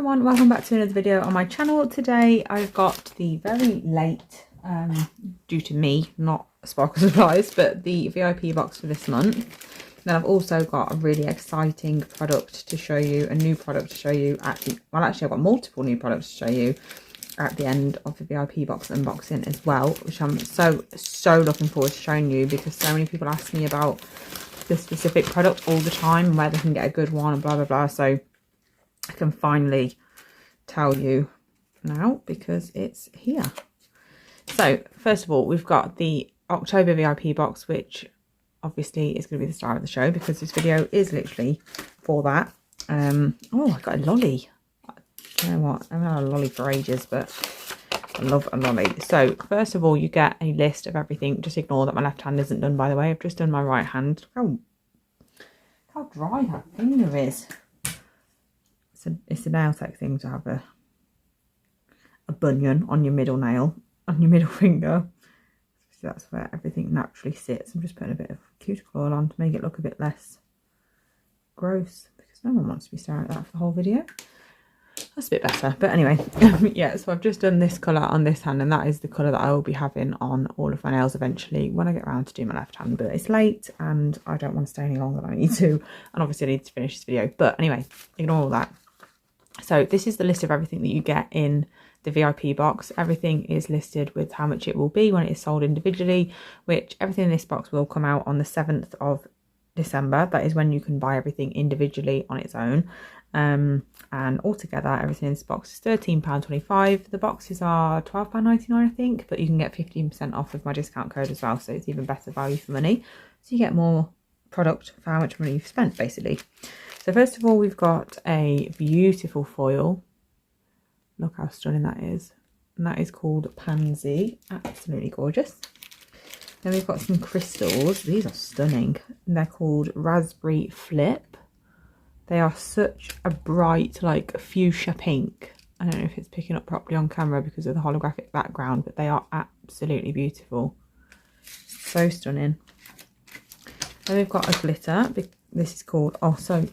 everyone, welcome back to another video on my channel. Today I've got the very late, due to me, not Sparkle Supplies, but the VIP box for this month. Then I've also got a really exciting product to show you, a new product to show you at the, well actually I've got multiple new products to show you at the end of the VIP box unboxing as well, which I'm so looking forward to showing you, because so many people ask me about this specific product all the time, where they can get a good one and blah blah blah. So I can finally tell you now because it's here. So first of all, we've got the October VIP box, which obviously is going to be the star of the show because this video is literally for that. Oh, I got a lolly. You know what, I haven't had a lolly for ages, but I love a lolly. So first of all, you get a list of everything. Just ignore that my left hand isn't done, by the way. I've just done my right hand. Oh, how dry that finger is. It's a nail tech thing to have a bunion on your middle nail, on your middle finger. So that's where everything naturally sits. I'm just putting a bit of cuticle oil on to make it look a bit less gross, because no one wants to be staring at that for the whole video. That's a bit better, but anyway, yeah, so I've just done this colour on this hand, and that is the colour that I will be having on all of my nails eventually when I get around to do my left hand. But it's late and I don't want to stay any longer than I need to, and obviously I need to finish this video. But anyway, ignore all that. So this is the list of everything that you get in the VIP box. Everything is listed with how much it will be when it is sold individually, which everything in this box will come out on the 7th of December. That is when you can buy everything individually on its own. And altogether everything in this box is £13.25. The boxes are £12.99 I think, but you can get 15% off with my discount code as well, so it's even better value for money. So you get more product for how much money you've spent basically. So first of all, we've got a beautiful foil. Look how stunning that is. And that is called Pansy. Absolutely gorgeous. Then we've got some crystals. These are stunning. And they're called Raspberry Flip. They are such a bright, like, fuchsia pink. I don't know if it's picking up properly on camera because of the holographic background, but they are absolutely beautiful. So stunning. Then we've got a glitter. This is called, oh, so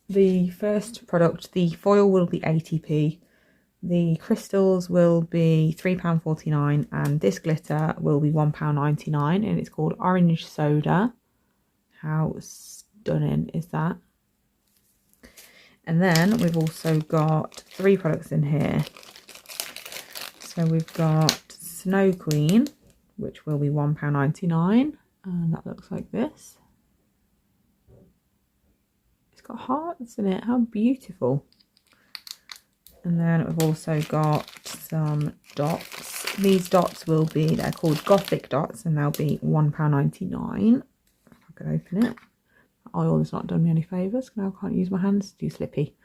the first product, the foil will be 80p. The crystals will be £3.49, and this glitter will be £1.99, and it's called Orange Soda. How stunning is that? And then we've also got 3 products in here. So we've got Snow Queen, which will be £1.99, and that looks like this. It's got hearts in it. How beautiful. And then we've also got some dots. These dots will be, they're called Gothic dots, and they'll be £1.99. If I could open it. Oil has not done me any favours. Now I can't use my hands, it's too slippy.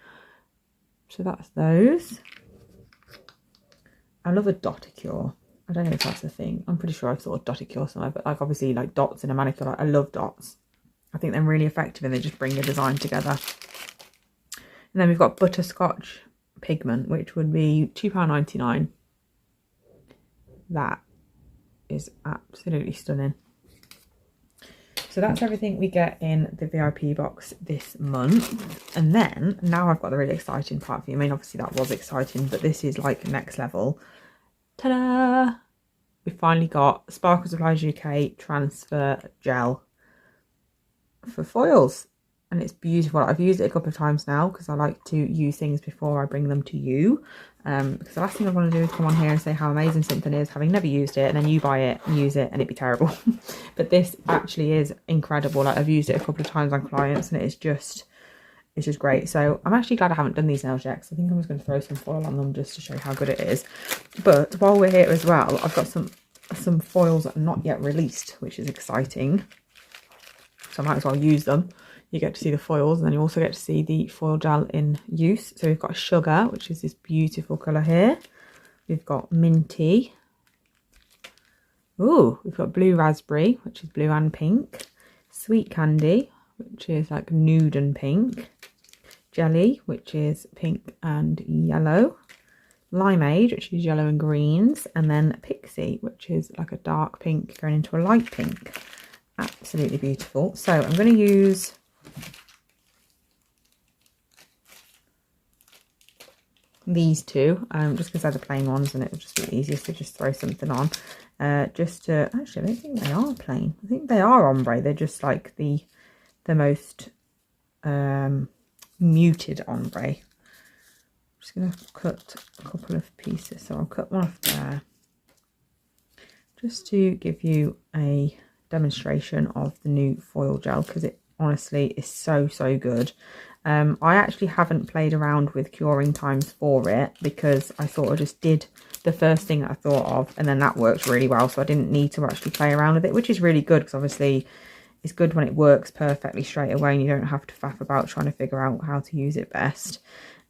So that's those. I love a doticure. I don't know if that's a thing. I'm pretty sure I've thought of doticure somewhere, but like obviously like dots in a manicure, like, I love dots. I think they're really effective and they just bring the design together. And then we've got butterscotch pigment, which would be £2.99. That is absolutely stunning. So that's everything we get in the VIP box this month. And then now I've got the really exciting part for you. I mean, obviously that was exciting, but this is like next level. Ta-da! We finally got Sparkle Supplies UK transfer gel for foils, and it's beautiful. I've used it a couple of times now because I like to use things before I bring them to you, because the last thing I want to do is come on here and say how amazing something is, having never used it, and then you buy it and use it and it'd be terrible. But this actually is incredible. Like, I've used it a couple of times on clients and it's just great. So I'm actually glad I haven't done these nails yet, because I think I'm just going to throw some foil on them just to show how good it is. But while we're here as well, I've got some foils that are not yet released, which is exciting. So I might as well use them. You get to see the foils, and then you also get to see the foil gel in use. So we've got Sugar, which is this beautiful colour here. We've got Minty. Ooh, we've got Blue Raspberry, which is blue and pink. Sweet Candy, which is like nude and pink. Jelly, which is pink and yellow. Limeade, which is yellow and greens. And then Pixie, which is like a dark pink going into a light pink. Absolutely beautiful. So I'm going to use these two, just because they're the plain ones and it would just be easiest to just throw something on. Just to, actually I don't think they are plain. I think they are ombre. They're just like the most muted ombre. I'm just going to cut a couple of pieces. So I'll cut one off there, just to give you a demonstration of the new foil gel, because it honestly is so good. I actually haven't played around with curing times for it, because I sort of just did the first thing that I thought of, and then that worked really well, so I didn't need to actually play around with it, which is really good, because obviously it's good when it works perfectly straight away and you don't have to faff about trying to figure out how to use it best.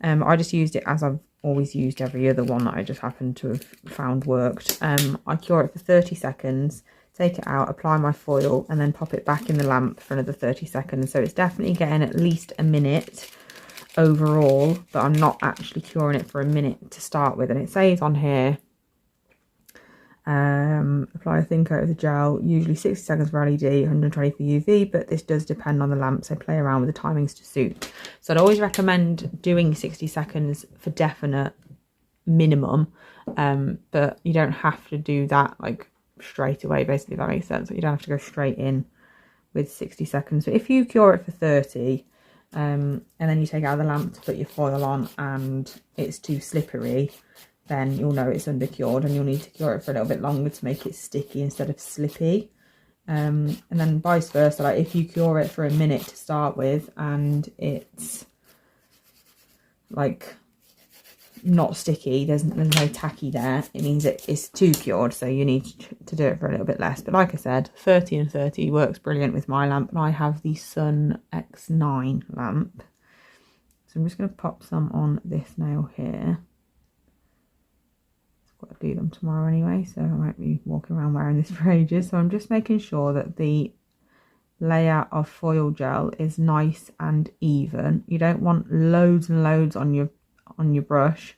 I just used it as I've always used every other one that I just happened to have found worked. I cure it for 30 seconds, take it out, apply my foil, and then pop it back in the lamp for another 30 seconds. So it's definitely getting at least a minute overall, but I'm not actually curing it for a minute to start with. And it says on here, apply a thin coat of the gel, usually 60 seconds for LED, 120 for UV, but this does depend on the lamp, so play around with the timings to suit. So I'd always recommend doing 60 seconds for definite minimum, but you don't have to do that like straight away, basically, if that makes sense. You don't have to go straight in with 60 seconds. But if you cure it for 30 and then you take it out of the lamp to put your foil on and it's too slippery, then you'll know it's under cured, and you'll need to cure it for a little bit longer to make it sticky instead of slippy. And then vice versa, like if you cure it for a minute to start with and it's like not sticky, there's no tacky there, it means it is too cured, so you need to do it for a little bit less. But like I said, 30 and 30 works brilliant with my lamp, and I have the Sun X9 lamp. So I'm just going to pop some on this nail here. I've got to do them tomorrow anyway, so I won't be walking around wearing this for ages. So I'm just making sure that the layer of foil gel is nice and even. You don't want loads and loads on your brush,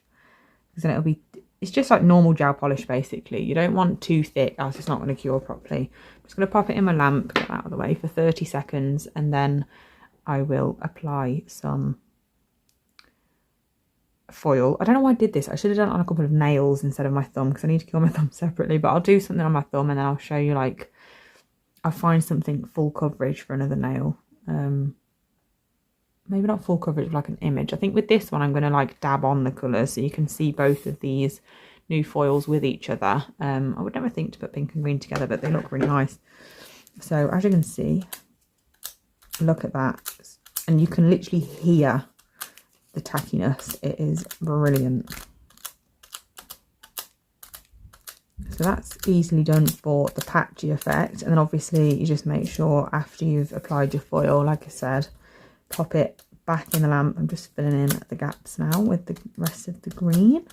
because then it's just like normal gel polish basically. You don't want too thick, else it's not going to cure properly. I'm just going to pop it in my lamp, get that out of the way for 30 seconds, and then I will apply some foil. I don't know why I did this. I should have done it on a couple of nails instead of my thumb, because I need to cure my thumb separately, but I'll do something on my thumb and then I'll show you, like, I'll find something full coverage for another nail. Maybe not full coverage, but like an image. I think with this one I'm going to like dab on the colours so you can see both of these new foils with each other. I would never think to put pink and green together, but they look really nice. So as you can see, look at that, and you can literally hear the tackiness. It is brilliant. So that's easily done for the patchy effect, and then obviously you just make sure after you've applied your foil, like I said, pop it back in the lamp. I'm just filling in the gaps now with the rest of the green.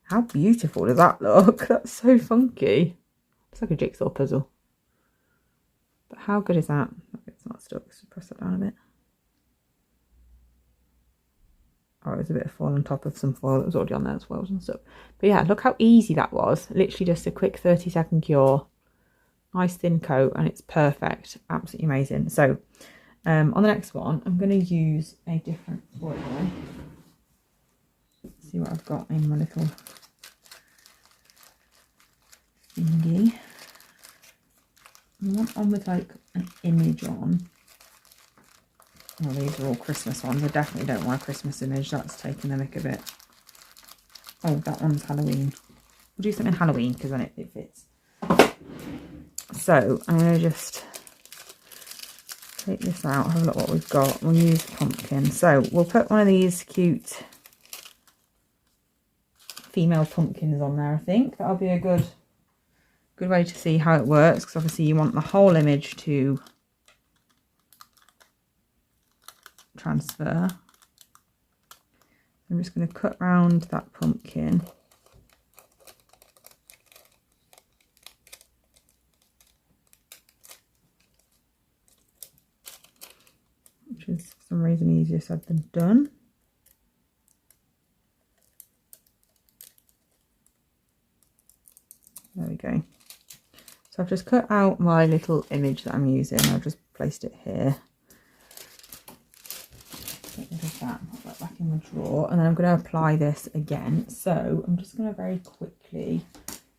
How beautiful does that look? That's so funky. It's like a jigsaw puzzle. But how good is that? It's not stuck, so press that down a bit. Oh, it was a bit of foil on top of some foil that was already on there as well, and stuff. But yeah, look how easy that was. Literally just a quick 30-second cure. Nice thin coat, and it's perfect. Absolutely amazing. So on the next one, I'm going to use a different foil. Let's see what I've got in my little thingy. I want one with like an image on. Well, these are all Christmas ones. I definitely don't want a Christmas image. That's taking the mick a bit. Oh, that one's Halloween. We'll do something Halloween because then it fits. So I'm going to just take this out, have a look what we've got. We'll use pumpkin. So we'll put one of these cute female pumpkins on there. I think that'll be a good way to see how it works, because obviously you want the whole image to transfer. I'm just going to cut round that pumpkin. Which is for some reason easier said than done. There we go. So I've just cut out my little image that I'm using. I've just placed it here. Get rid of that, put that back in in my drawer, and then I'm going to apply this again. So I'm just going to very quickly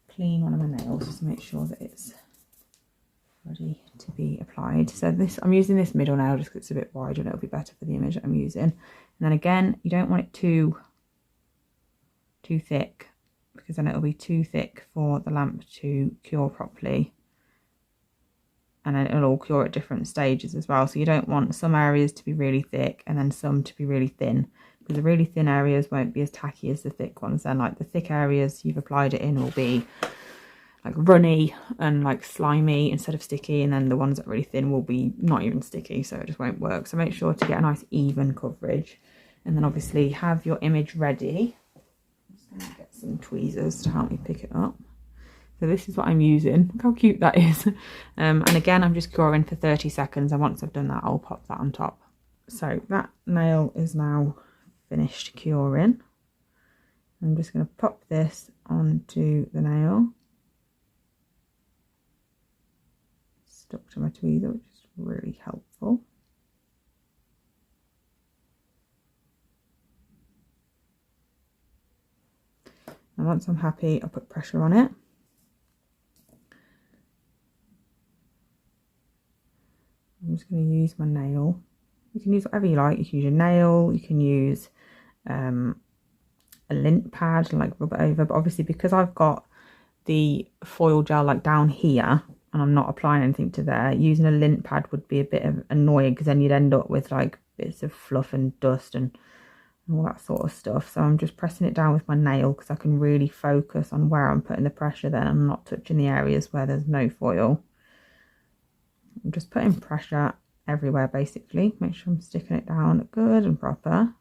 clean one of my nails just to make sure that it's ready to be applied. So this, I'm using this middle nail just because it's a bit wider and it'll be better for the image that I'm using. And then again, you don't want it too thick, because then it'll be too thick for the lamp to cure properly, and then it'll all cure at different stages as well. So you don't want some areas to be really thick and then some to be really thin, because the really thin areas won't be as tacky as the thick ones. Then like the thick areas you've applied it in will be like runny and like slimy instead of sticky, and then the ones that are really thin will be not even sticky, so it just won't work. So make sure to get a nice even coverage, and then obviously have your image ready. I'm just going to get some tweezers to help me pick it up. So this is what I'm using. Look how cute that is. And again, I'm just curing for 30 seconds, and once I've done that, I'll pop that on top. So that nail is now finished curing. I'm just going to pop this onto the nail. Stuck to my tweezer, which is really helpful. And once I'm happy, I'll put pressure on it. I'm just going to use my nail. You can use whatever you like. You can use your nail, you can use a lint pad and like rub it over, but obviously because I've got the foil gel like down here and I'm not applying anything to there, using a lint pad would be a bit of annoying, because then you'd end up with like bits of fluff and dust and all that sort of stuff. So I'm just pressing it down with my nail because I can really focus on where I'm putting the pressure. Then I'm not touching the areas where there's no foil. I'm just putting pressure everywhere basically. Make sure I'm sticking it down good and proper.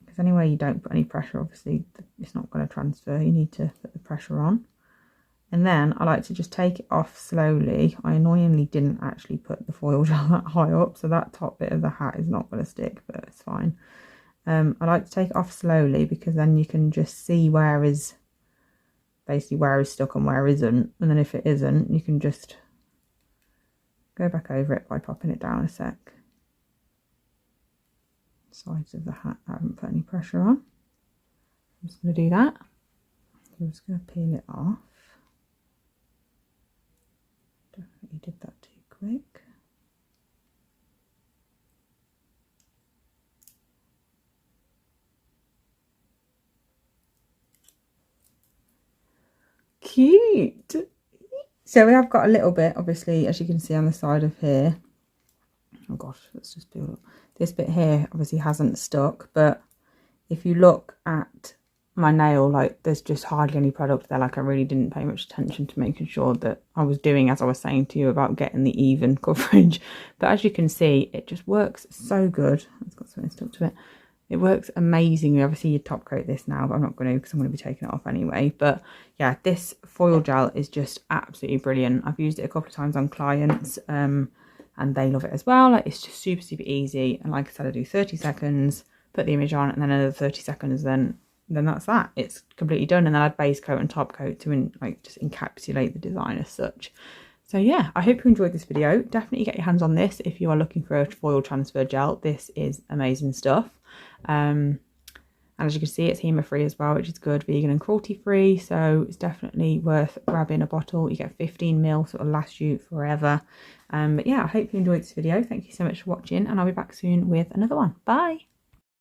Because anywhere you don't put any pressure, obviously it's not going to transfer. You need to put the pressure on. And then I like to just take it off slowly. I annoyingly didn't actually put the foil gel that high up, so that top bit of the hat is not going to stick, but it's fine. I like to take it off slowly, because then you can just see where is basically where is stuck and where isn't. And then if it isn't, you can just go back over it by popping it down a sec. Sides of the hat I haven't put any pressure on. I'm just going to do that. I'm just going to peel it off. Definitely did that too quick. Cute. So we have got a little bit, obviously, as you can see on the side of here. Oh gosh, let's just build up. This bit here obviously hasn't stuck, but if you look at my nail, like there's just hardly any product there. Like I really didn't pay much attention to making sure that I was doing as I was saying to you about getting the even coverage. But as you can see, it just works so good. It's got something stuck to it. It works amazingly. Obviously you top coat this now, but I'm not going to, because I'm going to be taking it off anyway. But yeah, this foil gel is just absolutely brilliant. I've used it a couple of times on clients and they love it as well. Like it's just super easy. And like I said, I do 30 seconds, put the image on, and then another 30 seconds, then that's that. It's completely done. And then I'd base coat and top coat to just encapsulate the design as such. So yeah, I hope you enjoyed this video. Definitely get your hands on this if you are looking for a foil transfer gel. This is amazing stuff. And as you can see, it's HEMA free as well, which is good, vegan and cruelty free. So it's definitely worth grabbing a bottle. You get 15 ml, so it'll last you forever. But yeah, I hope you enjoyed this video. Thank you so much for watching, and I'll be back soon with another one. Bye.